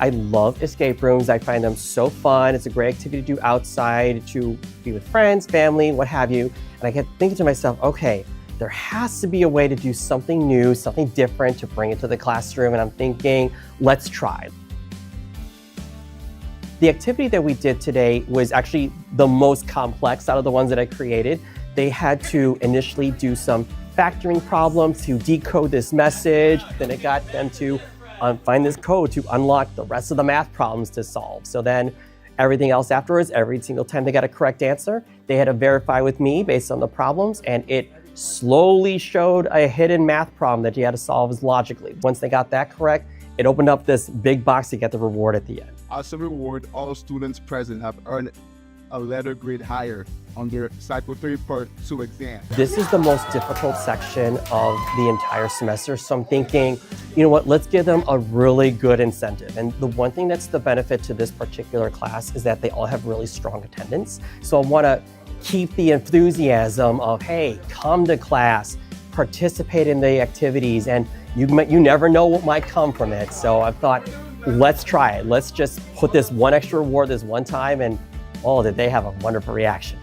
I love escape rooms. I find them so fun. It's a great activity to do outside, to be with friends, family, what have you. And I kept thinking to myself, okay, there has to be a way to do something new, something different to bring it to the classroom. And I'm thinking, let's try. The activity that we did today was actually the most complex out of the ones that I created. They had to initially do some factoring problems to decode this message. Then it got them to find this code to unlock the rest of the math problems to solve. So then everything else afterwards, every single time they got a correct answer, they had to verify with me based on the problems, and it slowly showed a hidden math problem that you had to solve logically. Once they got that correct, it opened up this big box to get the reward at the end. As a reward, all students present have earned a letter grade higher on their Cycle 3 Part 2 exam. This is the most difficult section of the entire semester, so I'm thinking, you know what, let's give them a really good incentive. And the one thing that's the benefit to this particular class is that they all have really strong attendance. So I want to keep the enthusiasm of, hey, come to class, participate in the activities, and you never know what might come from it. So I thought, let's try it. Let's just put this one extra reward this one time, and oh, did they have a wonderful reaction.